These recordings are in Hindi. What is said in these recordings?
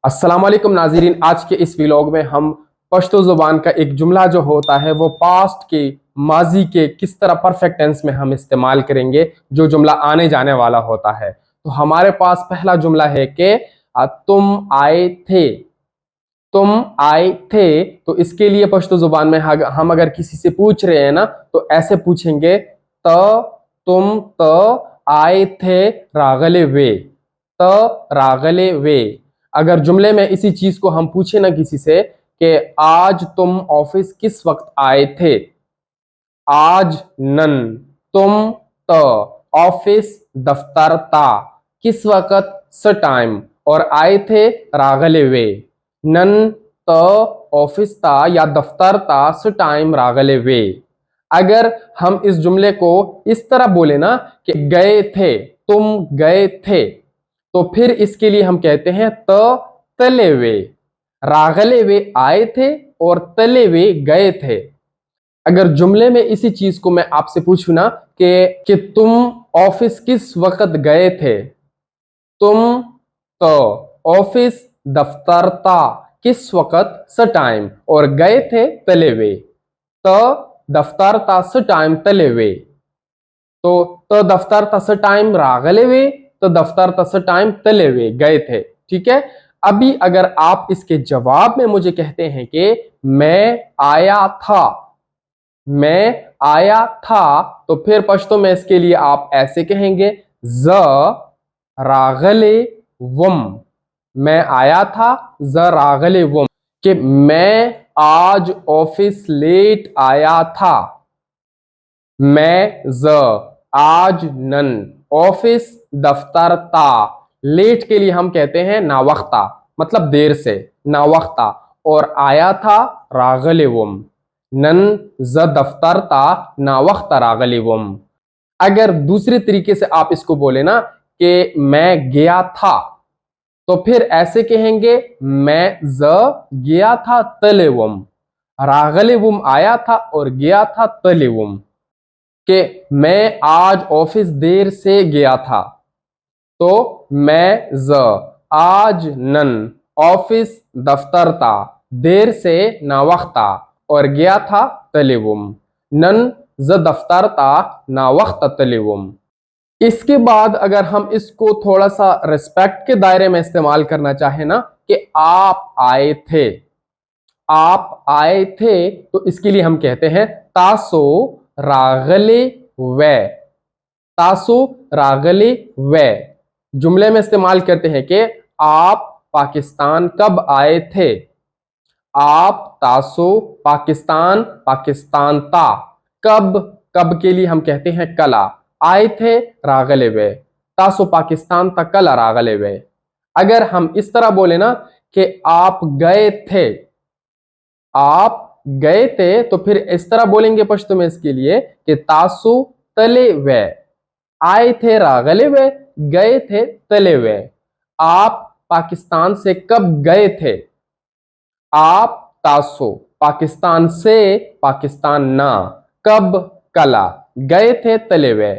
अस्सलाम वालेकुम नाज़रीन। आज के इस व्लॉग में हम पश्तो ज़ुबान का एक जुमला जो होता है वो पास्ट के माजी के किस तरह परफेक्ट टेंस में हम इस्तेमाल करेंगे, जो जुमला आने जाने वाला होता है। तो हमारे पास पहला जुमला है कि तुम आए थे। तुम आए थे, तो इसके लिए पश्तो ज़ुबान में हम अगर किसी से पूछ रहे हैं ना तो ऐसे पूछेंगे, त तुम त आए थे रागले वे। त रागले वे। अगर जुमले में इसी चीज को हम पूछे ना किसी से कि आज तुम ऑफिस किस वक्त आए थे, आज नन, तुम त, ऑफिस दफ्तर ता, किस वक्त स टाइम, और आए थे रागले वे। नन त ऑफिस ता या दफ्तर ता स टाइम रागले वे। अगर हम इस जुमले को इस तरह बोले ना कि गए थे, तुम गए थे, तो फिर इसके लिए हम कहते हैं तले वे। रागले वे आए थे और तले वे गए थे। अगर जुमले में इसी चीज को मैं आपसे पूछूं ना कि तुम ऑफिस किस वक्त गए थे, तुम तो ऑफिस दफ्तर ता किस वक्त स टाइम, और गए थे तले वे। तो दफ्तर ता स टाइम तले वे। तो दफ्तर ता स टाइम रागले वे, तो दफ्तर ता स टाइम तले वे गए थे। ठीक है। अभी अगर आप इसके जवाब में मुझे कहते हैं कि मैं आया था, मैं आया था, तो फिर पश्तो में इसके लिए आप ऐसे कहेंगे, ज रागले वम। मैं आया था, ज रागले वम, कि मैं आज ऑफिस लेट आया था। मैं ज आज नन, ऑफिस दफ्तर ता, लेट के लिए हम कहते हैं नावख्ता, मतलब देर से, नावख्ता, और आया था रागलेवम। नन ज दफ्तर ता नावख्ता रागलेवम। अगर दूसरे तरीके से आप इसको बोले ना कि मैं गया था, तो फिर ऐसे कहेंगे, मैं ज गया था तलेवम। रागलेवम आया था और गया था तलेवम, कि मैं आज ऑफिस देर से गया था। तो मैं ज आज नन, ऑफिस दफ्तर ता, देर से नावख्ता, और गया था तलेवुम। नन ज दफ्तर ता नावख्ता तलेवुम। इसके बाद अगर हम इसको थोड़ा सा रिस्पेक्ट के दायरे में इस्तेमाल करना चाहे ना कि आप आए थे, आप आए थे, तो इसके लिए हम कहते हैं तासो रागले वे। तासो रागले वे। जुमले में इस्तेमाल करते हैं कि आप पाकिस्तान कब आए थे। आप तासो पाकिस्तान, पाकिस्तान ता, कब, कब के लिए हम कहते हैं कला। आए थे रागले वे, तासो पाकिस्तान ता कला रागले वे। अगर हम इस तरह बोले ना कि आप गए थे, आप गए थे, तो फिर इस तरह बोलेंगे पश्तो में इसके लिए कि तासु तले वे। आए थे रागले वे, गए थे तले वे। आप पाकिस्तान से कब गए थे। आप तासो पाकिस्तान से, पाकिस्तान ना, कब, कला, गए थे तले वे।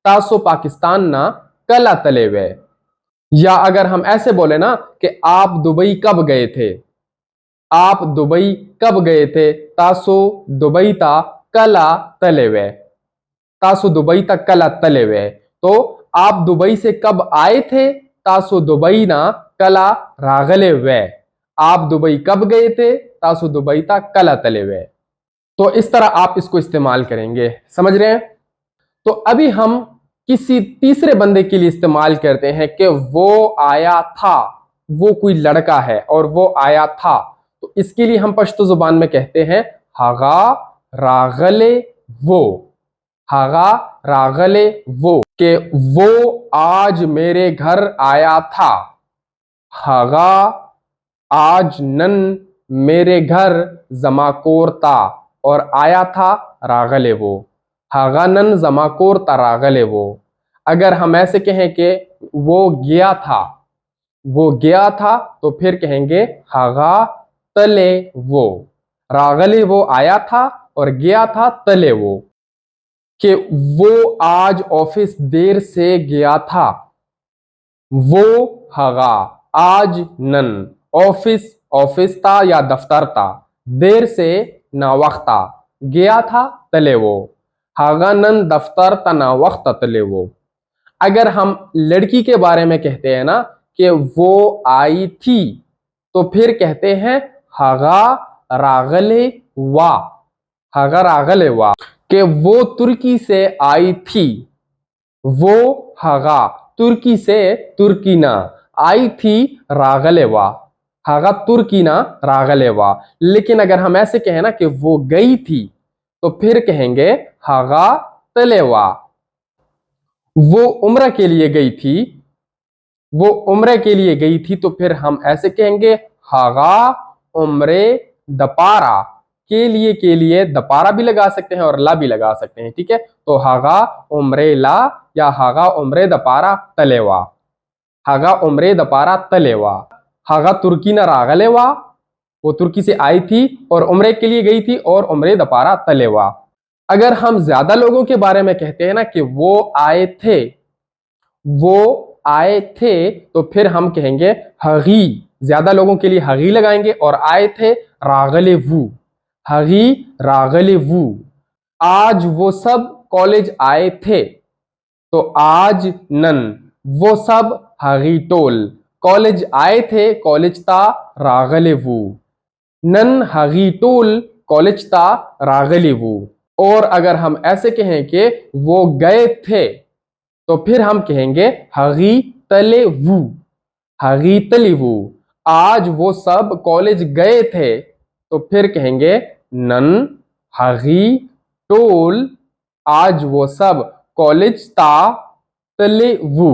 तासो पाकिस्तान ना कला तले वे। या अगर हम ऐसे बोले ना कि आप दुबई कब गए थे, आप दुबई कब गए थे, तासो दुबई ता कला तले वे। तासो दुबई ता कला तले वे। तो आप दुबई से कब आए थे, तासो दुबई ना कला रागले वे। आप दुबई कब गए थे, तासो दुबई ता कला तले वे। तो इस तरह आप इसको इस्तेमाल करेंगे, समझ रहे हैं। तो अभी हम किसी तीसरे बंदे के लिए इस्तेमाल करते हैं कि वो आया था। वो कोई लड़का है और वो आया था, तो इसके लिए हम पश्तो जुबान में कहते हैं हागा रागले वो। हागा रागले वो, कि वो आज मेरे घर आया था। हागा आज नन मेरे घर जमाकोर था, और आया था रागले वो। हागा नन जमाकोर ता रागले वो। अगर हम ऐसे कहें कि वो गया था, वो गया था, तो फिर कहेंगे हागा तले वो। रागले वो आया था और गया था तले वो, कि वो आज ऑफिस देर से गया था। वो हागा आज नन, ऑफिस ऑफिस था या दफ्तर था, देर से नावख्ता, गया था तले वो, हागा नन दफ्तर ता नावख्त तले वो। अगर हम लड़की के बारे में कहते हैं ना कि वो आई थी, तो फिर कहते हैं हागा रागले वा, हागा रागले वा, कि वो तुर्की से आई थी। वो हागा तुर्की से, तुर्कीना, आई थी रागलेवा, हागा तुर्कीना रागलेवा। लेकिन अगर हम ऐसे कहें ना कि वो गई थी, तो फिर कहेंगे हागा तलेवा। वो उम्र के लिए गई थी, वो उम्र के लिए गई थी, तो फिर हम ऐसे कहेंगे हागा उम्रे दपारा। के लिए दपारा भी लगा सकते हैं और ला भी लगा सकते हैं, ठीक है। तो हागा उम्रे ला या हागा उम्रे दपारा तलेवा, हागा उम्रे दपारा तलेवा। हागा तुर्की न रागलेवा, वो तुर्की से आई थी और उम्रे के लिए गई थी, और उम्रे दपारा तलेवा। अगर हम ज्यादा लोगों के बारे में कहते हैं ना कि वो आए थे, वो आए थे, तो फिर हम कहेंगे हगी, ज्यादा लोगों के लिए हगी लगाएंगे, और आए थे रागले वू, हगी रागले वू। आज वो सब कॉलेज आए थे, तो आज नन वो सब हगी टोल, कॉलेज आए थे, कॉलेज ता रागले वू, नन हगी टोल कॉलेज ता रागले वू। और अगर हम ऐसे कहें कि वो गए थे, तो फिर हम कहेंगे हगी तले वू, हगी तले वू। आज वो सब कॉलेज गए थे, तो फिर कहेंगे नन हगी टोल, आज वो सब कॉलेज ता तले वू,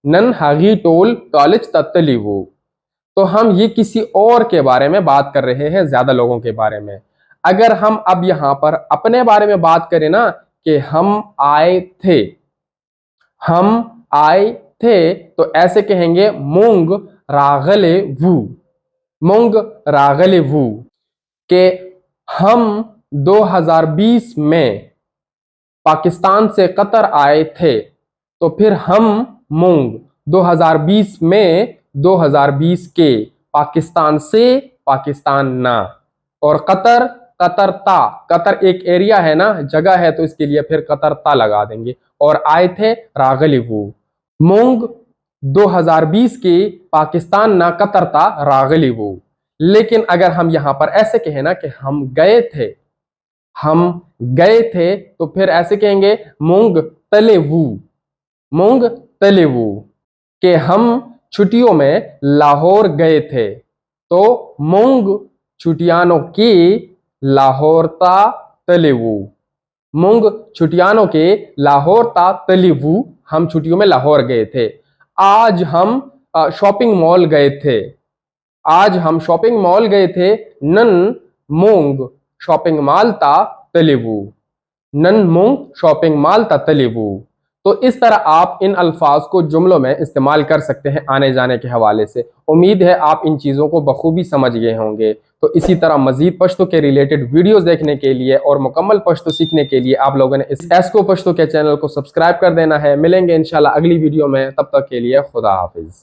नन हगी टोल कॉलेज ता तले वू। तो हम ये किसी और के बारे में बात कर रहे हैं, ज्यादा लोगों के बारे में। अगर हम अब यहां पर अपने बारे में बात करें ना कि हम आए थे, हम आए थे, तो ऐसे कहेंगे मूंग रागले वू, मूंग रागले वू। के हम 2020 में पाकिस्तान से कतर आए थे, तो फिर हम मूंग 2020 में, 2020 के, पाकिस्तान से, पाकिस्तान ना, और कतर, कतर ता, कतर एक एरिया है ना, जगह है, तो इसके लिए फिर कतर ता लगा देंगे, और आए थे रागलिवू। मूंग 2020 के, पाकिस्तान ना, कतर ता रागलिवू। लेकिन अगर हम यहां पर ऐसे कहें ना कि हम गए थे, हम गए थे, तो फिर ऐसे कहेंगे मूंग तलेवू, मूंग तलेवू। कि हम छुट्टियों में लाहौर गए थे, तो मूंग छुटियानों की लाहौर ता तलेवू, मूंग छुटियानों के लाहौर ता तलेवू, हम छुट्टियों में लाहौर गए थे। आज हम शॉपिंग मॉल गए थे, आज हम शॉपिंग मॉल गए थे, नन मूंग शॉपिंग मॉल ता तलेवू, नन मूंग शॉपिंग मॉल ता तलेवू। तो इस तरह आप इन अल्फाज को जुमलों में इस्तेमाल कर सकते हैं आने जाने के हवाले से। उम्मीद है आप इन चीज़ों को बखूबी समझ गए होंगे। तो इसी तरह मजीद पश्तो के रिलेटेड वीडियोस देखने के लिए और मुकम्मल पश्तो सीखने के लिए आप लोगों ने इस एस्को पश्तो के चैनल को सब्सक्राइब कर देना है। मिलेंगे इंशाल्लाह अगली वीडियो में, तब तक के लिए खुदा हाफिज।